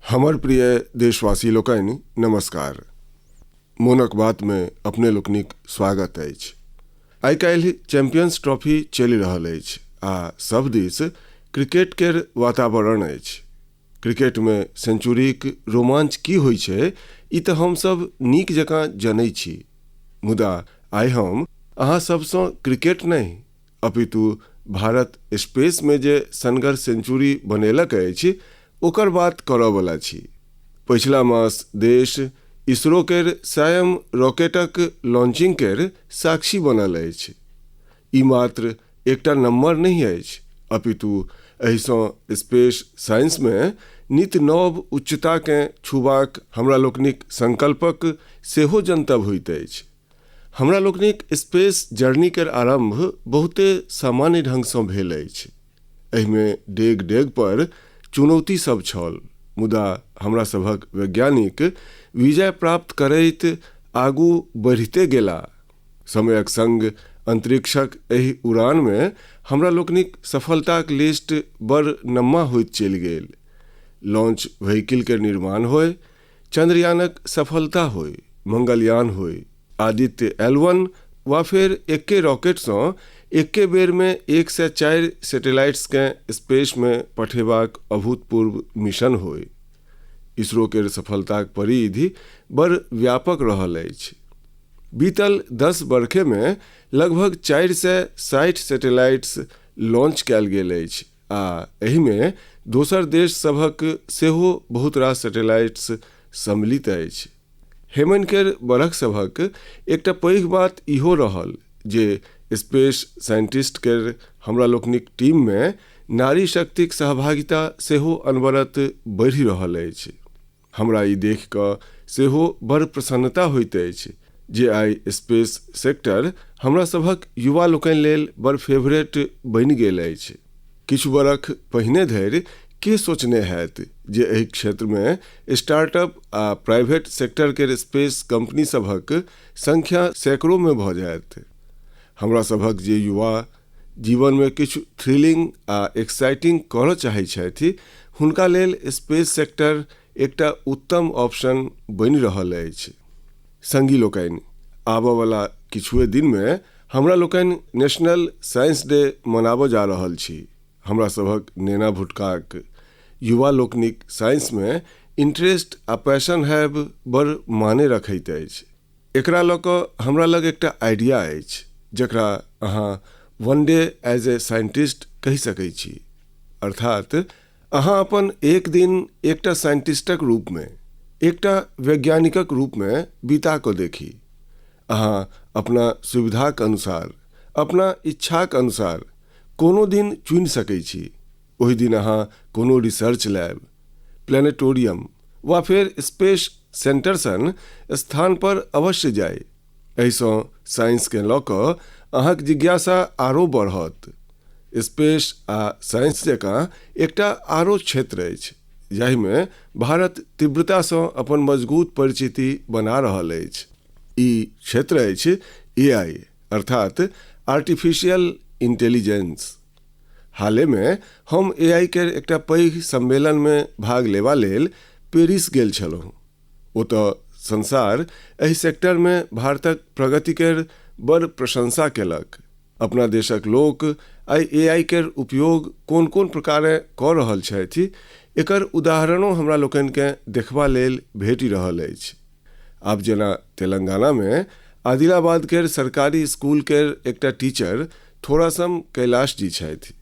हमर प्रिय देशवासी लोकनि नमस्कार। मोनक बात में अपने लोकनिक स्वागत अछि। आइ काल्हि चैंपियंस ट्रॉफी चलि रहल अछि आ सब दिस क्रिकेट केर वातावरण अछि। क्रिकेट में सेंचुरीक रोमांच की होइ छै ई तऽ हम सब नीक जकाँ जनै छी, मुदा आइ हम अहाँ सबसँ क्रिकेट नहीं अपितु भारत स्पेस में जे सनगर सेंचुरी बनेलक अछि ओकर बात करऽवला छी। पिछला मास देश इसरो केर सायम रॉकेटक लॉन्चिंग केर साक्षी बनल अछि। ई मात्र एकटा नंबर नहीं अछि अपितु एहिसँ स्पेस साइंस में नित नव उच्चताकेँ छूबाक हमरा लोकनिक संकल्पक सेहो जनतब होइत अछि। हमरा लोकनिक स्पेस जर्नी केर आरंभ बहुते सामान्य ढंग सँ भेल अछि। एहिमे डेग डेग पर चुनौती सब छल, मुदा हमरा सभक वैज्ञानिक विजय प्राप्त करैत आगू बढ़िते गेला। समयक संग अंतरिक्षक एहि उड़ान में हमरा लोकनिक सफलताक लिस्ट बड़ नम्मा होइत चलि गेल। लॉन्च व्हीकल के निर्माण होय, चंद्रयानक सफलता होय, मंगलयान होय, आदित्य L1 वा फिर एक्के रॉकेट सँ एक्के बेर में 104 सैटेलाइट्स के स्पेस में पठेबाक अभूतपूर्व मिशन होय। इसरो केर सफलताक परिधि बड़ व्यापक रहल अछि। बीतल 10 बरखे में लगभग 460 सैटेलाइट्स लॉन्च कयल गेल अछि आ एहि में दोसर देश सभक सेहो बहुत रास सैटेलाइट्स सम्मिलित अछि। हेमन केर बरख सभक एकटा पैघ बात इहो रहल जे स्पेस साइंटिस्ट केर हमरा लोकनिक टीम में नारी शक्तिक सहभागिता सेहो अनवरत बढ़ि रहल अछि। हमरा ई देख कऽ सेहो बड़ प्रसन्नता होइत अछि जे आइ स्पेस सेक्टर हमरा सभक युवा लोकनि लेल बड़ फेवरेट बनि गेल अछि। किछु बरख पहिने धरि के सोचने हैत जे एहि क्षेत्र में स्टार्टअप आ प्राइवेट सेक्टर केर स्पेस कंपनी सभक संख्या सैकड़ों में भऽ जायत। हमरा सभक जे युवा जीवन में किछु थ्रिलिंग आ एक्साइटिंग करऽ चाहै छथि हुनका लेल स्पेस सेक्टर एकटा उत्तम ऑप्शन बनि रहल अछि। संगी लोकनि, आबऽवला किछुए दिन में हमरा लोकनि नेशनल साइंस डे मनाबऽ जा रहल छी। हमरा सभक नेना भुटकाक युवा लोकनिक साइंस में इंटरेस्ट आ पैशन हैब बड़ माने रखैत अछि। एकरा लऽ कऽ हमरा लग एकटा आइडिया अछि जकरा अहाँ वन डे एज ए साइंटिस्ट कहि सकै छी। अर्थात अहाँ अपन एक दिन एकटा साइंटिस्टक रूप में, एकटा वैज्ञानिकक रूप में बिता कऽ देखी। अहाँ अपना सुविधाक अनुसार, अपना इच्छाक अनुसार कोनो दिन चुनि सकै छी। ओहि दिन अहाँ कोनो रिसर्च लैब, प्लेनेटोरियम वा फिर स्पेस सेंटर सन स्थान पर अवश्य जाय। एहिसँ साइंस के लऽ कऽ अहाँक जिज्ञासा आरो बढ़त। स्पेस आ साइंस जकाँ एकटा आरो क्षेत्र अछि जाहि में भारत तीव्रता सँ अपन मजबूत परिचिति बना रहल अछि। ई क्षेत्र अछि AI अर्थात आर्टिफिशियल इंटेलिजेंस। हाले में हम AI केर एकटा पैघ सम्मेलन में भाग लेवा लेल पेरिस गेल छलहुँ। ओतऽ संसार एहि सेक्टर में भारतक प्रगति केर बड़ प्रशंसा केलक। अपना देशक लोक आइ AI केर उपयोग कोन कोन प्रकारे कऽ रहल छथि एकर उदाहरणों हमरा लोकनि के देखबा लेल भेटि रहल अछि। आब जेना तेलंगाना में आदिलाबाद केर सरकारी स्कूल केर एकटा टीचर थोड़ासम कैलाश जी छथि।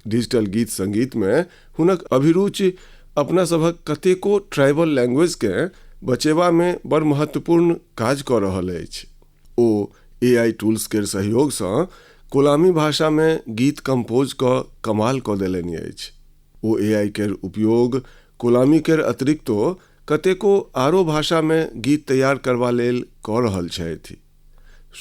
डिजिटल गीत संगीत में हुनक अभिरुचि अपना सभक कतेको ट्राइबल लैंग्वेज के बचेबा में बड़ महत्वपूर्ण काज कऽ रहल अछि। ओ AI टूल्स केर सहयोग सँ कोलामी भाषा में गीत कंपोज कऽ कमाल कऽ देलनि अछि। ओ AI केर उपयोग कोलामी केर अतिरिक्तो कतेको आरो भाषा में गीत तैयार करबा लेल कऽ रहल छथि।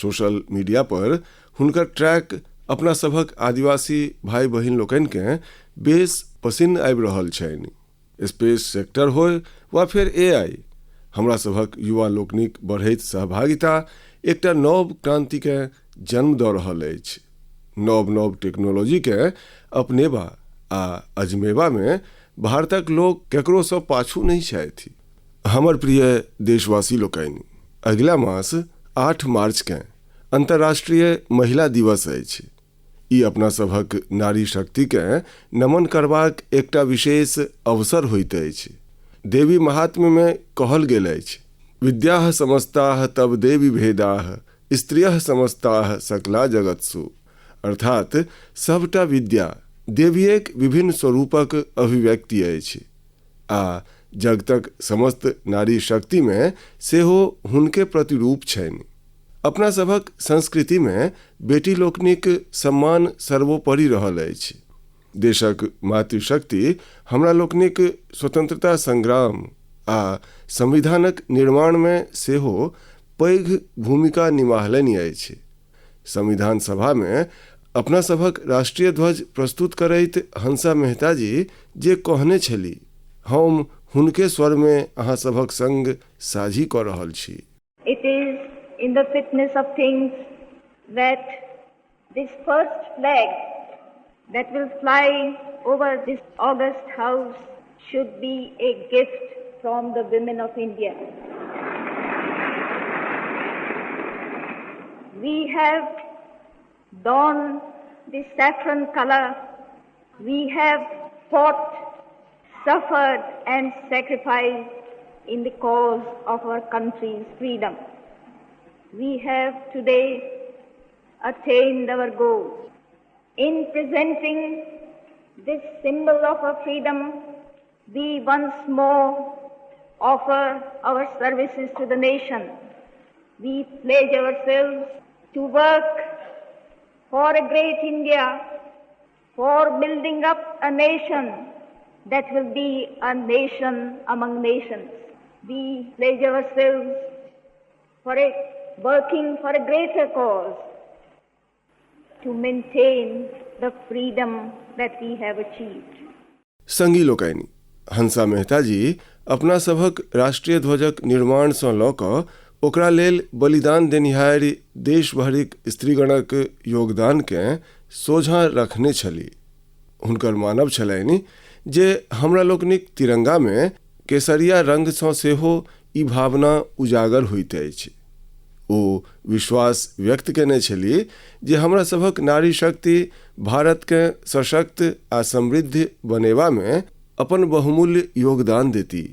सोशल मीडिया पर हुनकर ट्रैक अपना सभक आदिवासी भाई बहिन लोकनि के बेस पसिन्न आबि रहल छनि। स्पेस सेक्टर होय वा फिर AI, हमरा सभक युवा लोकनिक बढ़ैत सहभागिता एकटा नव क्रांति के जन्म दऽ रहल अछि। नव नव टेक्नोलॉजी के अपनेबा आ अजमेबा में भारतक लोग केकरो सँ पाछू नहीं छथि। हमर प्रिय देशवासी लोकनि, अगिला मास 8 मार्च के अंतर्राष्ट्रीय महिला दिवस अछि। ई अपना सभक नारी शक्ति के नमन करबाक एकटा विशेष अवसर होइत अछि। देवी महात्म्य में कहल गेल अछि, विद्याः समस्ताः तब देवी भेदाः स्त्रियः समस्ताः सकला जगत्सु। अर्थात सबटा विद्या देवीक विभिन्न स्वरूपक अभिव्यक्ति अछि आ जगतक समस्त नारी शक्ति में सेहो हुनके प्रतिरूप छनि। अपना सभक संस्कृति में बेटी लोकनिक सम्मान सर्वोपरि रहल अछि। देशक मातृशक्ति हमरा लोकनिक स्वतंत्रता संग्राम आ संविधानक निर्माण में सेहो पैघ भूमिका निभालनि अछि। संविधान सभा में अपना सभक राष्ट्रीय ध्वज प्रस्तुत करैत हंसा मेहता जी जे कहने छली, हम हुनके स्वर में अहाँ सभक संग साझी कऽ रहल छी। It is in the fitness of things that this first flag that will fly over this august house should be a gift from the women of India. We have donned the saffron color. We have fought, suffered and sacrificed in the cause of our country's freedom. We have today attained our goal. In presenting this symbol of our freedom, we once more offer our services to the nation. We pledge ourselves to work for a great India, for building up a nation that will be a nation among nations. We pledge ourselves for working for a greater cause to maintain the freedom that we have achieved. संगी लोकनि, हंसा मेहता जी अपना सभक राष्ट्रीय ध्वजक निर्माण सँ लऽ कऽ ओकरा लेल बलिदान देनिहार देश भरिक स्त्रीगणक योगदान के सोझाँ रखने छली। हुनकर मानब छलनि जे हमरा लोकनिक तिरंगा में केसरिया रंग सँ सेहो ई भावना उजागर होइत अछि। ओ विश्वास व्यक्त केने छली जे हमरा सभक नारी शक्ति भारत के सशक्त आ समृद्ध बनेबा में अपन बहुमूल्य योगदान देती।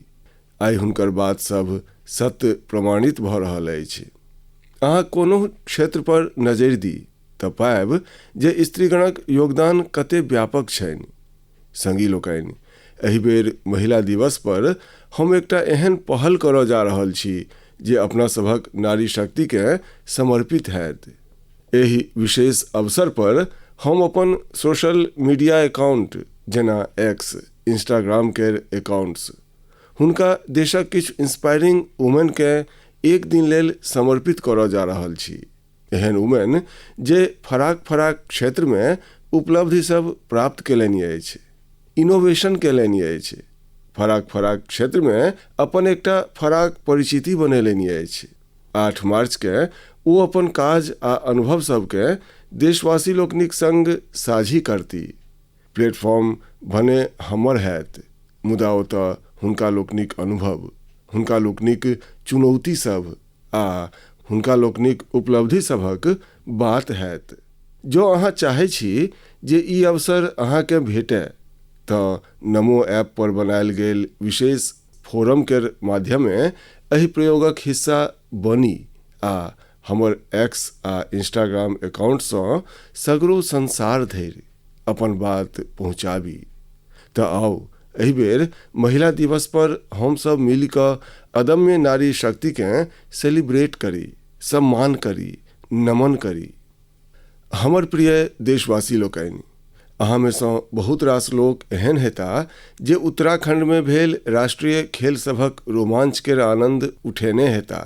आइ हुनकर बात सब सत्य प्रमाणित भऽ रहल अछि। अहाँ कोनो क्षेत्र पर नजरि दी तऽ पाएब जे स्त्रीगणक योगदान कते व्यापक छनि। संगी लोकनि, एहि बेर महिला दिवस पर हम एकटा एहन पहल करऽ जा रहल छी जे अपना सभक नारी शक्ति के समर्पित हैत। एहि विशेष अवसर पर हम अपन सोशल मीडिया अकाउंट जेना एक्स, इंस्टाग्राम के अकाउंट्स हुनका देशक किछु इंस्पायरिंग वुमेन के एक दिन लेल समर्पित करऽ जा रहल छी। एहन वुमेन जे फराक फराक क्षेत्र में उपलब्धि सब प्राप्त केलनि अछि, इनोवेशन केलनि अछि, फराक फराक क्षेत्र में अपन एकटा फराक परिचिति बनेलनि अछि। 8 मार्च के ओ अपन काज आ अनुभव सबके देशवासी लोकनिक संग साझी करती। प्लेटफॉर्म भने हमर हैत, मुदा ओतऽ हुनका लोकनिक अनुभव, हुनका लोकनिक चुनौती सब आ हुनका लोकनिक उपलब्धि सभक बात हैत। जो अहाँ चाहै छी जे ई अवसर अहाँ के भेटै तऽ नमो ऐप पर बनायल गेल विशेष फोरम के माध्यमे एहि प्रयोगक हिस्सा बनी आ हमर एक्स आ इंस्टाग्राम अकाउंट सँ सगरो संसार धरि अपन बात पहुँचाबी। तऽ आओ एहि बेर महिला दिवस पर हम सब मिल कऽ अदम्य नारी शक्ति के सेलिब्रेट करी, सम्मान करी, नमन करी। हमर प्रिय देशवासी लोकनि, अहाँ में सँ बहुत रास लोक एहन हेता जे उत्तराखंड में भेल राष्ट्रीय खेल सभक रोमांच के आनंद उठेने हेता।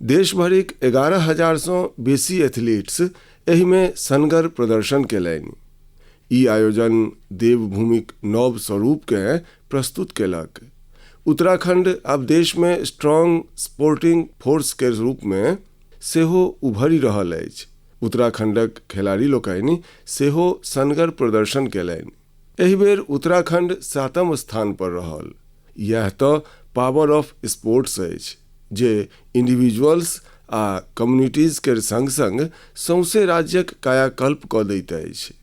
देश भरिक 11,000 सँ बेसी एथलीट्स एहि में सनगर प्रदर्शन केलनि। ई आयोजन देवभूमिक नव स्वरूप के प्रस्तुत केलक। उत्तराखंड आब देश में स्ट्रॉन्ग स्पोर्टिंग फोर्स के रूप में सेहो उभरि रहल अछि। उत्तराखंडक खिलाड़ी लोकनि सेहो सनगर प्रदर्शन केलनि। एहि बेर उत्तराखंड 7म स्थान पर रहल। यह तो पावर ऑफ स्पोर्ट्स अछि जे इंडिविजुअल्स आ कम्युनिटीज के संग संग सौंसे राज्यक कायाकल्प कऽ दैत अछि।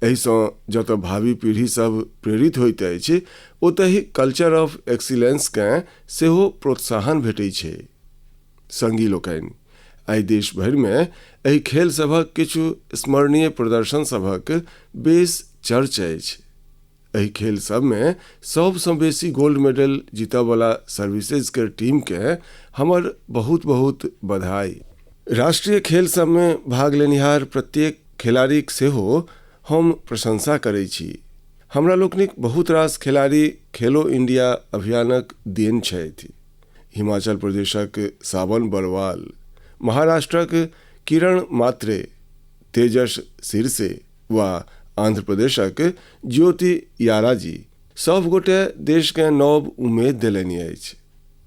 एहिसँ जतऽ भावी पीढ़ी सब प्रेरित होइत अछि ओतहि कल्चर ऑफ एक्सीलेंस केँ सेहो प्रोत्साहन भेटै छै। संगी लोकनि, आइ देश भरि में एहि खेल सभक किछु स्मरणीय प्रदर्शन सभक बेस चर्च अछि। एहि खेल सब में सबसँ बेसी गोल्ड मेडल जीतयवला सर्विसेज के टीम के हमर बहुत बहुत बधाई। राष्ट्रीय खेल सब में भाग लेनिहार प्रत्येक खिलाड़ीक सेहो हम प्रशंसा करै छी। हमरा लोकनिक बहुत रास खिलाड़ी खेलो इंडिया अभियानक देन छथि। हिमाचल प्रदेशक सावन बरवाल, महाराष्ट्रक किरण मात्रे, तेजस सिरसे वा आंध्र प्रदेशक ज्योति याराजी सब गोटे देश के नव उम्मीद देलनि अछि।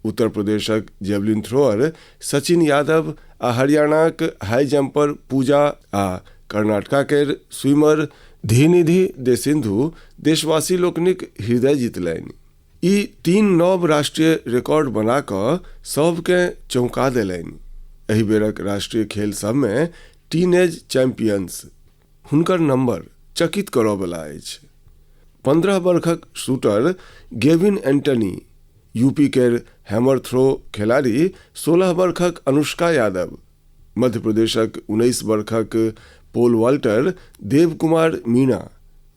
उत्तर प्रदेशक जेवलिन थ्रोअर सचिन यादव आ हरियाणाक हाई जंपर पूजा आ कर्नाटका के स्विमर धीनिधि दे सिंधु देशवासी लोकनिक हृदय जीतलनि। ई 3 नव राष्ट्रीय रिकॉर्ड बना कऽ सबके चौंका देलनि। एहि बेरक राष्ट्रीय खेल सब में टीनेज चैंपियंस हुनकर नंबर चकित करयवला अछि। 15 वर्षक शूटर गेविन एंटनी, यूपी के हैमर थ्रो खिलाड़ी 16 वर्षक अनुष्का यादव, मध्य प्रदेशक 19 वर्षक पोल वाल्टर देव कुमार मीणा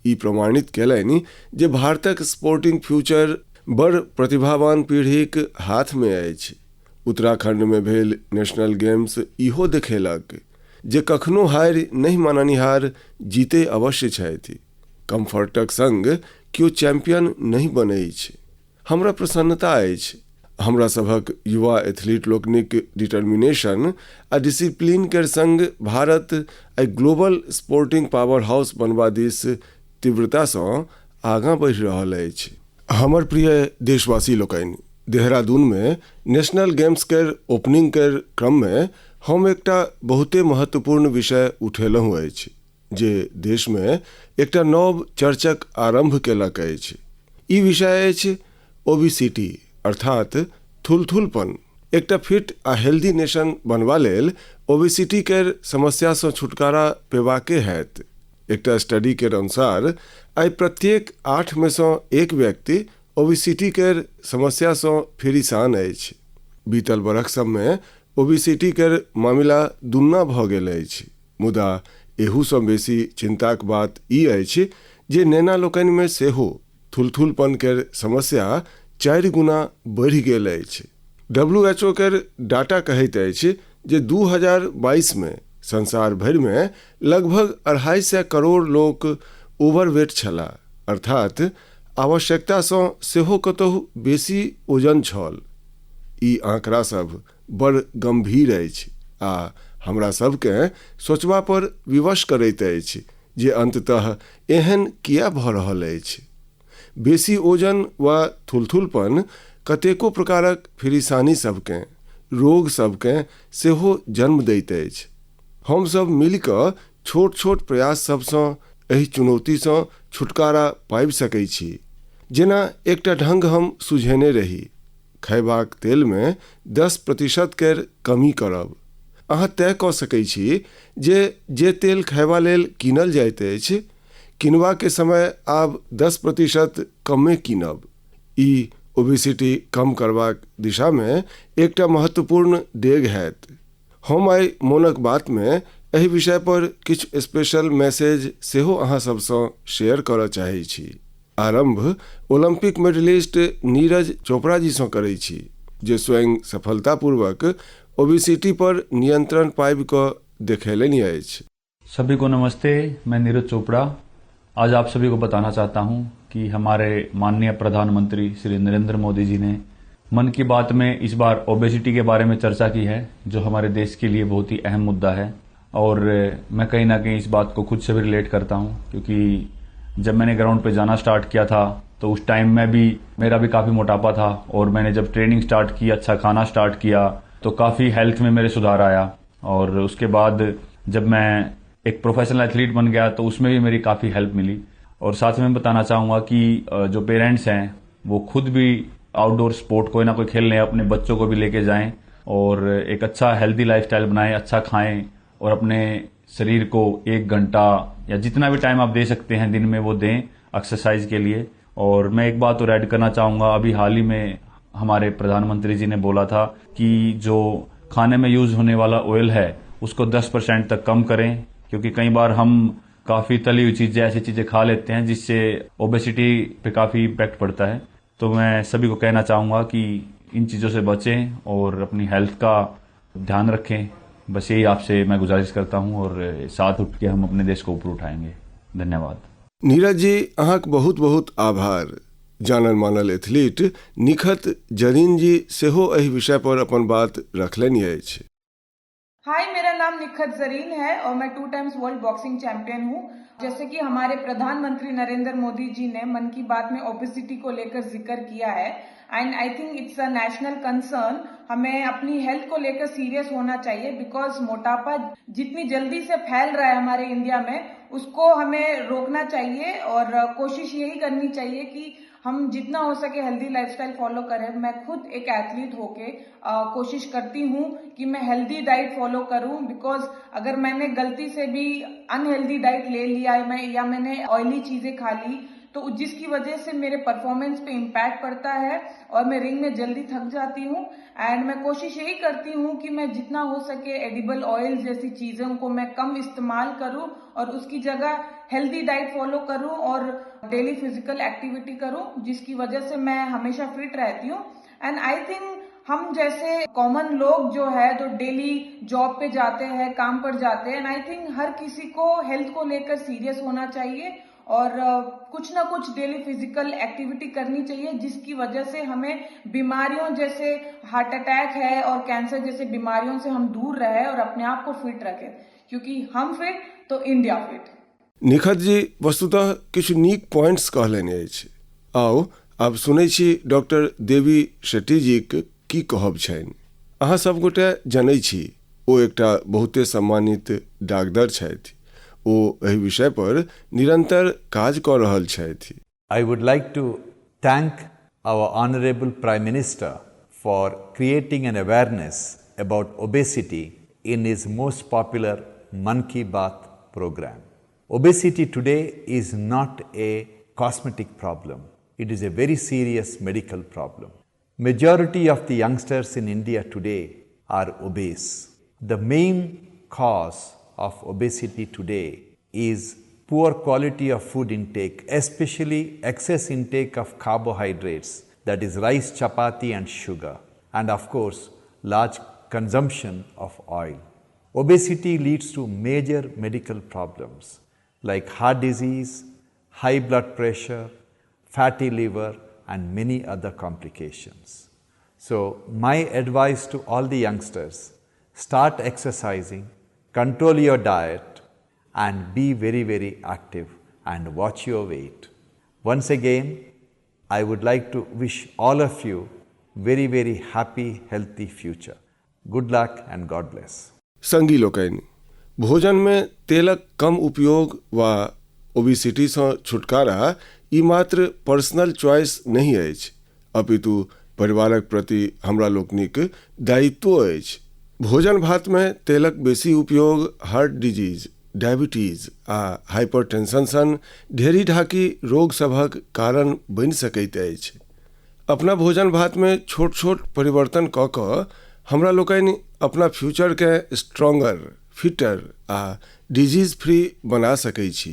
ई प्रमाणित केलनि जे भारतक स्पोर्टिंग फ्यूचर बड़ प्रतिभावान पीढ़ीक हाथ में अछि। उत्तराखंड में भेल नेशनल गेम्स इहो देखेलक जे कखनो हारि नहीं माननिहार जीते अवश्य छथि। कम्फर्टक संग केओ चैंपियन नहीं बनै छै। हमरा प्रसन्नता अछि हमरा सभक युवा एथलीट लोकनिक डिटर्मिनेशन आ डिसिप्लिन के संग भारत आई ग्लोबल स्पोर्टिंग पावर हाउस बनबा दिस तीव्रता सँ आगाँ बढ़ि रहल अछि। हमर प्रिय देशवासी लोकनि, देहरादून में नेशनल गेम्स के ओपनिंग के क्रम में हम एकटा बहुते महत्वपूर्ण विषय उठेलहुँ अछि जे देश में एकटा नव चर्चक आरंभ केलक अछि। ई विषय अछि ओबेसिटी अर्थात थुलथुलपन। एकटा फिट आ हेल्दी नेशन बनबा लेल ओबेसिटी के समस्या से छुटकारा पेबाके हैत। एकटा स्टडी के अनुसार आई प्रत्येक 8 में से 1 व्यक्ति ओबेसिटी के समस्या से फिरिसान अछि। बीतल बरख सब में ओबेसिटी के मामला दुन्ना भऽ गेल अछि। मुदा एहू सँ बेसी चिंताक बात ई अछि जे नेना लोकनि में सेहो थुलथुलपन के समस्या 4 गुना बढ़ि गेल अछि। WHO के डाटा कहैत अछि जे 2022 में संसार भर में लगभग 250 करोड़ लोक ओवरवेट छला, अर्थात आवश्यकता सँ सेहो कतहु बेसी ओजन छल। ई आंकड़ा सब बड़ गंभीर अछि आ हमरा सबके सोचबा पर विवश करैत अछि जे अंततः एहन किया भऽ रहल अछि। बेसी ओजन वा थुलथुलपन कतेको प्रकारक फिरिसानी सबके रोग सबके सेहो जन्म दैत अछि। हम सब मिल कऽ छोट छोट प्रयास सबसँ एहि चुनौती सँ छुटकारा पाबि सकै छी। जेना एकटा ढंग हम सुझेने रही, खैबाक तेल में 10% के कमी करब। अहाँ तय कऽ सकै छी जे तेल खैबा लेल कीनल जाइत अछि, किनबा के समय आब 10% कमे कीनब। ई ओबेसिटी कम करबाक दिशा में एकटा महत्वपूर्ण डेग हैत। हम आई मोनक बात में एहि विषय पर किछु स्पेशल मैसेज सेहो अहाँ सबसँ शेयर करऽ चाहै छी। आरंभ ओलंपिक मेडलिस्ट नीरज चोपड़ा जी सँ करै छी जे स्वयं सफलतापूर्वक ओबेसिटी पर नियंत्रण पाबि कऽ देखेलनि अछि। सभी को नमस्ते, मैं नीरज चोपड़ा आज आप सभी को बताना चाहता हूं कि हमारे माननीय प्रधानमंत्री श्री नरेंद्र मोदी जी ने मन की बात में इस बार ओबेसिटी के बारे में चर्चा की है, जो हमारे देश के लिए बहुत ही अहम मुद्दा है। और मैं कहीं ना कहीं इस बात को खुद से भी रिलेट करता हूं, क्योंकि जब मैंने ग्राउंड पे जाना स्टार्ट किया था तो उस टाइम में भी मेरा भी काफी मोटापा था, और मैंने जब ट्रेनिंग स्टार्ट की, अच्छा खाना स्टार्ट किया, तो काफी हेल्थ में मेरे सुधार आया। और उसके बाद जब मैं एक प्रोफेशनल एथलीट बन गया तो उसमें भी मेरी काफी हेल्प मिली। और साथ में बताना चाहूँगा कि जो पेरेंट्स हैं वो खुद भी आउटडोर स्पोर्ट कोई ना कोई खेल लें, अपने बच्चों को भी लेके जाएं और एक अच्छा हेल्दी लाइफस्टाइल बनाएं, अच्छा खाएं और अपने शरीर को 1 घंटा या जितना भी टाइम आप दे सकते हैं दिन में वो दें एक्सरसाइज के लिए। और मैं एक बात और ऐड करना चाहूँगा, अभी हाल ही में हमारे प्रधानमंत्री जी ने बोला था कि जो खाने में यूज होने वाला ऑयल है उसको 10% तक कम करें, क्योंकि कई बार हम काफ़ी तली हुई चीज़ें, ऐसी चीज़ें खा लेते हैं जिससे ओबेसिटी पे काफ़ी इम्पैक्ट पड़ता है। तो मैं सभी को कहना चाहूँगा कि इन चीज़ों से बचें और अपनी हेल्थ का ध्यान रखें। बस यही आपसे मैं गुजारिश करता हूँ और साथ उठ के हम अपने देश को ऊपर उठाएंगे। धन्यवाद। नीरज जी, अहाँक बहुत बहुत आभार। जानल मानल एथलीट निखत जरीन जी सेहो एहि विषय पर अपन बात रखलनि अछि। हाय, मेरा नाम निखत जरीन है और मैं 2 टाइम्स वर्ल्ड बॉक्सिंग चैंपियन हूँ। जैसे कि हमारे प्रधानमंत्री नरेंद्र मोदी जी ने मन की बात में ओबेसिटी को लेकर जिक्र किया है and I think it's a national concern. हमें अपनी हेल्थ को लेकर सीरियस होना चाहिए बिकॉज मोटापा जितनी जल्दी से फैल रहा है हमारे इंडिया में उसको हमें रोकना चाहिए और कोशिश यही करनी चाहिए कि हम जितना हो सके हेल्दी लाइफस्टाइल फॉलो करें। मैं खुद एक एथलीट होके कोशिश करती हूँ कि मैं हेल्दी डाइट फॉलो करूँ बिकॉज अगर मैंने गलती से भी अनहेल्दी डाइट ले लिया है या मैंने ऑयली चीजें खा ली तो जिसकी वजह से मेरे परफॉर्मेंस पे इम्पैक्ट पड़ता है और मैं रिंग में जल्दी थक जाती हूँ। एंड मैं कोशिश यही करती हूँ कि मैं जितना हो सके एडिबल ऑयल जैसी चीजों को मैं कम इस्तेमाल करूँ और उसकी जगह हेल्दी डाइट फॉलो करूँ और डेली फिजिकल एक्टिविटी करूँ, जिसकी वजह से मैं हमेशा फिट रहती हूँ। एंड आई थिंक हम जैसे कॉमन लोग जो है तो डेली जॉब पे जाते हैं, काम पर जाते हैं, एंड आई थिंक हर किसी को हेल्थ को लेकर सीरियस होना चाहिए और कुछ ना कुछ डेली फिजिकल एक्टिविटी करनी चाहिए जिसकी वजह से हमें बीमारियों जैसे हार्ट अटैक है और कैंसर जैसे बीमारियों से हम दूर रहे और अपने आप को फिट रखें, क्योंकि हम फिट तो इंडिया फिट। निखत जी वस्तुतः किछु नीक पॉइंट्स कहलनि अछि। आओ आब सुनै छी डॉक्टर देवी शेट्टी जी की कहब छनि। अहाँ सब गोटे जनै छी ओ एकटा बहुते सम्मानित डॉक्टर छथि। ओ एहि विषय पर निरंतर काज कऽ रहल छथि। I would like to thank our Honorable Prime Minister for creating an awareness about obesity in his most popular Man Ki Baat program. Obesity today is not a cosmetic problem. It is a very serious medical problem. Majority of the youngsters in India today are obese. The main cause of obesity today is poor quality of food intake, especially excess intake of carbohydrates, that is rice, chapati and sugar, and of course large consumption of oil. Obesity leads to major medical problems like heart disease, high blood pressure, fatty liver and many other complications. So my advice to all the youngsters, start exercising, control your diet and be very, very active and watch your weight. Once again, I would like to wish all of you very, very happy, healthy future. Good luck and God bless. संगी लोकनि, भोजन में तेलक कम उपयोग वा obesity से छुटकारा ई मात्र personal choice नहीं अछि, अपितु परिवारक प्रति हमरा लोकनिक दायित्व अछि। भोजन भात में तेलक बेसी उपयोग हार्ट डिजीज, डायबिटीज आ हाइपरटेंशन सन ढेरी ढाकी रोग सभक कारण बनि सकैत अछि। अपना भोजन भात में छोट छोट परिवर्तन कऽ कऽ हमरा लोकनि अपना फ्यूचर के स्ट्रॉन्गर, फिटर आ डिजीज फ्री बना सकै छी।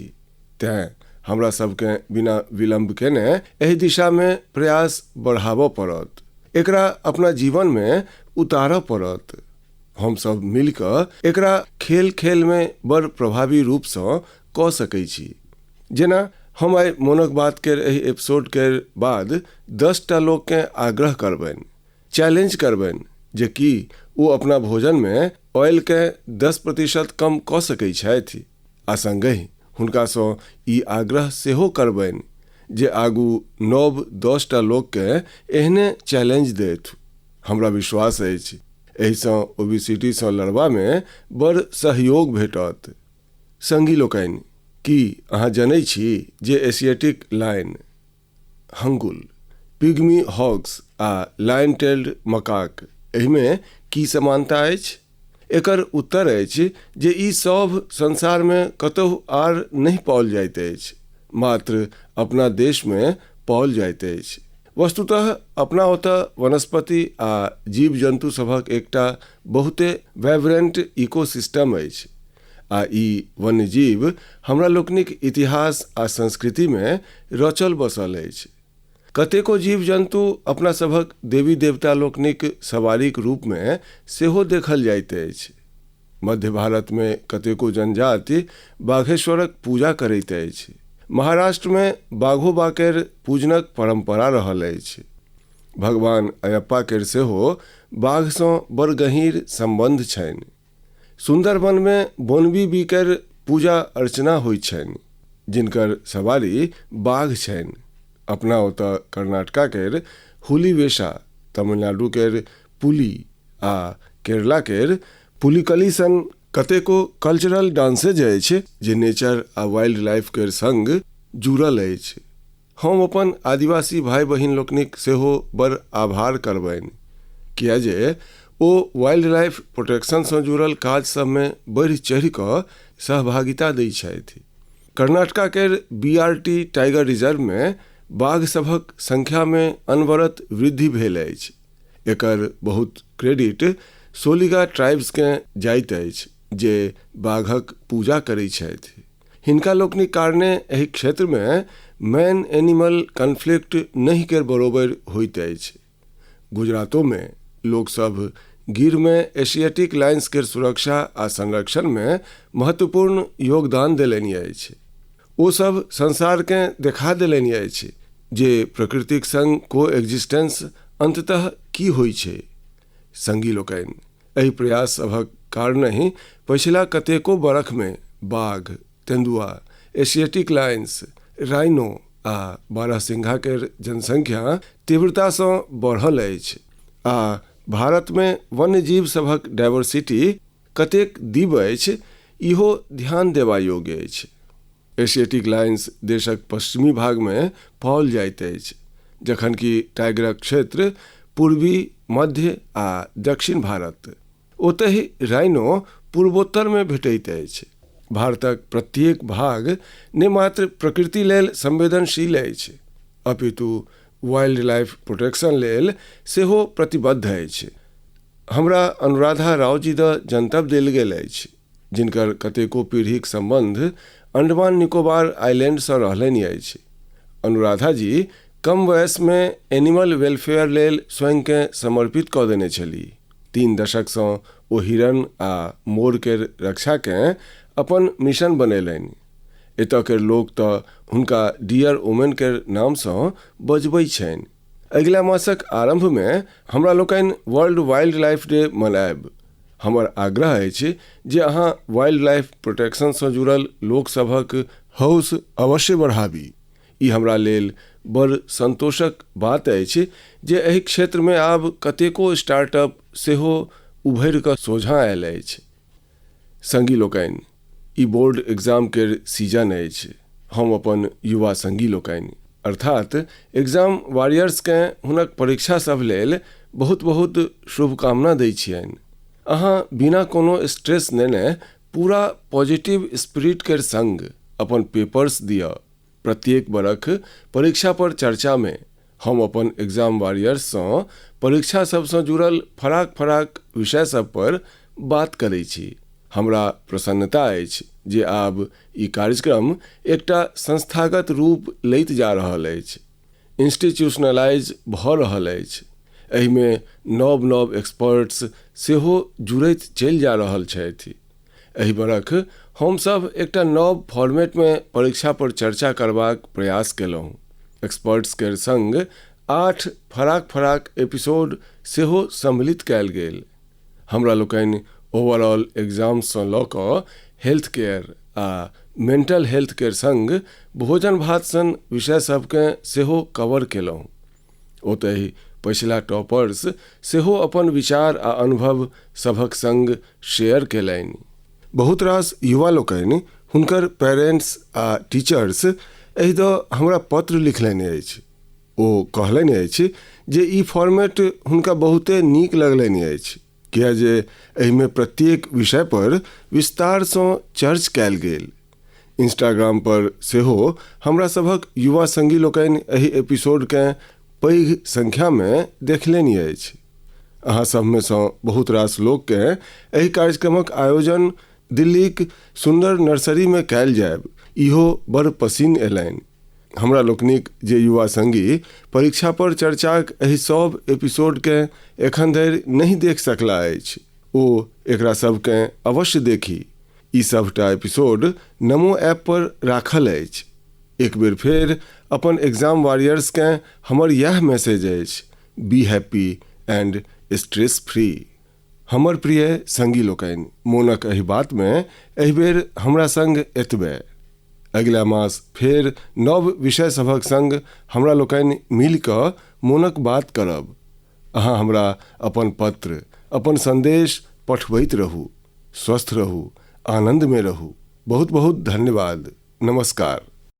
तें हमरा सबके बिना विलंब केने एहि दिशा में प्रयास बढ़ाबऽ पड़त, एकरा अपना जीवन में उतारऽ पड़त। हम सब मिलकर एकरा खेल खेल में बड़ प्रभावी रूप से कऽ सकै छी। जेना हम आइ मोनक बात के एहि एपिसोड के बाद 10टा लोग के आग्रह करबनि, चैलेंज करबनि जे कि वो अपना भोजन में ऑयल के 10% कम कऽ सकै छथि आ संगहि हुनका सँ ई आग्रह सेहो करबनि जे आगू नव 10टा लोग के एहने चैलेंज देथु। हमरा विश्वास अछि एहिसँ ओबेसिटी सँ लड़बा में बड़ सहयोग भेटत। संगी लोकनि, की अहाँ जनै छी जे Asiatic lion, hangul, pygmy hogs आ लायन टेल्ड मकाक एहिमे की समानता अछि? एकर उत्तर अछि जे ई सब संसारमे कतहु आर नहीं पाओल जाइत अछि, मात्र अपना देशमे पाओल जाइत अछि। वस्तुतः अपना ओतऽ वनस्पति आ जीव जंतु सभक एकटा बहुते वाइब्रेंट इकोसिस्टम अछि, आ ई वन्यजीव हमरा लोकनिक इतिहास आ संस्कृतिमे रचल बसल अछि। कतेको जीव जंतु अपना सभक देवी देवता लोकनिक सवारीक रूपमे सेहो देखल जाइत अछि। मध्य भारतमे कतेको जनजाति बाघेश्वरक पूजा करैत अछि। महाराष्ट्रमे बाघोबा केर पूजनक परंपरा रहल अछि। भगवान अयप्पा केर सेहो बाघसँ बड़ गहींर संबंध छनि। सुंदरबनमे बोनबी केर पूजा अर्चना होइत छनि, जिनकर सवारी बाघ छनि। अपना ओतऽ कर्नाटका केर हुलीवेशा, तमिलनाडु केर पुली आ केरला केर पुलिकली सन कतेको कल्चरल डांसेज अछि जे नेचर आ वाइल्ड लाइफ केर संग जुड़ल अछि। हम अपन आदिवासी भाई बहिन लोकनिक सेहो बड़ आभार करबनि, किया जे ओ वाइल्ड लाइफ प्रोटेक्शनसँ जुड़ल काज सबमे बढ़ि चढ़ि कऽ सहभागिता दै छथि। कर्नाटका केर BRT टाइगर रिजर्वमे बाघ सभक संख्यामे अनवरत वृद्धि भेल अछि। एकर बहुत क्रेडिट सोलिगा ट्राइब्सकेँ जाइत अछि जे बाघक पूजा करैत छथि। हिनका लोकनिक कारणे एहि क्षेत्रमे मैन एनिमल कन्फ्लिक्ट नहि केर बरोबर होइत अछि। गुजरातोमे लोकसभ गिरमे एशियाटिक लायंस केर सुरक्षा आ संरक्षणमे महत्वपूर्ण योगदान देलनि अछि। ओ सब संसारकेँ देखा देलनि अछि जे प्रकृतिक संग कोएग्जिस्टेंस अंततः की होइ छै। संगी लोकनि, एहि प्रयास सभक कारणे पछिला कतेको बरखमे बाघ, तेंदुआ, एशियाटिक लायंस, राइनो आ बारहसिंघा केर जनसंख्या तीव्रतासँ बढ़ल अछि, आ भारतमे वन्यजीव सभक डायवर्सिटी कतेक दिव्य अछि इहो ध्यान देबा योग्य अछि। एशियाटिक लायंस देशक पश्चिमी भागमे पाओल जाइत अछि, जखन कि टाइगरक क्षेत्र पूर्वी, मध्य आ दक्षिण भारत। ओतहि राइनो पूर्वोत्तरमे भेटैत अछि। भारतक प्रत्येक भाग ने मात्र प्रकृति लेल संवेदनशील अछि, अपितु वाइल्ड लाइफ प्रोटेक्शन लेल सेहो प्रतिबद्ध अछि। हमरा अनुराधा राव जी द जनतब देल गेल अछि, जिनकर कतेको पीढ़ीक संबंध अंडमान निकोबार आइलैंडसँ रहलनि अछि। अनुराधा जी कम वयसमे एनिमल वेलफेयर लेल स्वयंकेँ समर्पित कऽ देने छलीह। 3 दशकसँ ओ हिरण आ मोर केर रक्षाकेँ अपन मिशन बनेलनि। एतऽ केर लोक तऽ हुनका डियर वुमेन केर नामसँ बजबै छनि। अगिला मासक आरंभमे हमरा लोकनि वर्ल्ड वाइल्ड लाइफ डे मनायब। हमर आग्रह अछि जे अहाँ वाइल्ड लाइफ प्रोटेक्शनसँ जुड़ल लोकसभक हौस अवश्य बढ़ाबी। ई हमरा लेल बड़ संतोषक बात अछि जे एहि क्षेत्रमे आब कतेको स्टार्टअप सेहो उभरि कऽ सोझाँ आयल अछि। संगी लोकनि, ई बोर्ड एग्जाम केर सीजन अछि। हम अपन युवा संगी लोकनि अर्थात एग्जाम वॉरियर्सकेँ हुनक परीक्षा सभ लेल बहुत बहुत शुभकामना दै छियनि। अहाँ बिना कोनो स्ट्रेस नेने पूरा पॉजिटिव स्पिरिट केर संग अपन पेपर्स दिअ। प्रत्येक बरख परीक्षा पर चर्चामे हम अपन एग्जाम वॉरियर्ससँ परीक्षा सबसँ जुड़ल फराक फराक विषय सब पर बात करै छी। हमरा प्रसन्नता अछि जे आब ई कार्यक्रम एकटा संस्थागत रूप लैत जा रहल अछि, इंस्टीट्यूशनलाइज भऽ रहल अछि। एहिमे नव नव एक्सपर्ट्स सेहो जुड़ैत चलि जा रहल छथि। एहि बरख हमसभ एकटा नव फॉर्मेटमे परीक्षा पर चर्चा करबाक प्रयास केलहुँ। एक्सपर्ट्स केर संग 8 फराक फराक एपिसोड सेहो सम्मिलित कयल गेल। हमरा लोकनि ओवरऑल एग्जामसँ लऽ कऽ हेल्थ केयर आ मेंटल हेल्थ केर संग भोजन भात सन विषय सभकेँ सेहो कवर केलहुँ। ओतहि पछिला टॉपर्स सेहो अपन विचार आ अनुभव सभक संग शेयर केलनि। बहुत रास युवा लोकनि हुनकर पेरेंट्स आ टीचर्स एहि द हमरा पत्र लिखलनि अछि। ओ कहलनि अछि जे ई फॉर्मेट हुनका बहुते नीक लगलनि अछि, किया जे एहिमे प्रत्येक विषय पर विस्तारसँ चर्च कयल गेल। इंस्टाग्राम पर सेहो हमरा सभक युवा संगी लोकनि एहि एपिसोडकेँ पैघ संख्यामे देखलनि अछि। अहाँ सभमे सँ बहुत रास लोककेँ एहि कार्यक्रमक आयोजन दिल्लीक सुन्दर नर्सरीमे कयल जायब इहो बड़ पसिन्न अयलनि। हमरा लोकनिक जे युवा संगी परीक्षा पर चर्चाक एहि सब एपिसोडकेँ एखन धरि नहीं देख सकला अछि, ओ एकरा सबकेँ अवश्य देखी। ई सबटा एपिसोड नमो ऐप पर राखल अछि। एक बेर फेर अपन एग्जाम वॉरियर्सकेँ हमर यह मैसेज अछि, be happy and stress free. हमर प्रिय संगी लोकनि, मोनक एहि बातमे एहि बेर हमरा संग एतबे। अगिला मास फेर नव विषय सभक संग हमरा लोकनि मिल कऽ मोनक बात करब। अहाँ हमरा अपन पत्र, अपन संदेश पठबैत रहू। स्वस्थ रहू, आनंद में रहू। बहुत बहुत धन्यवाद। नमस्कार।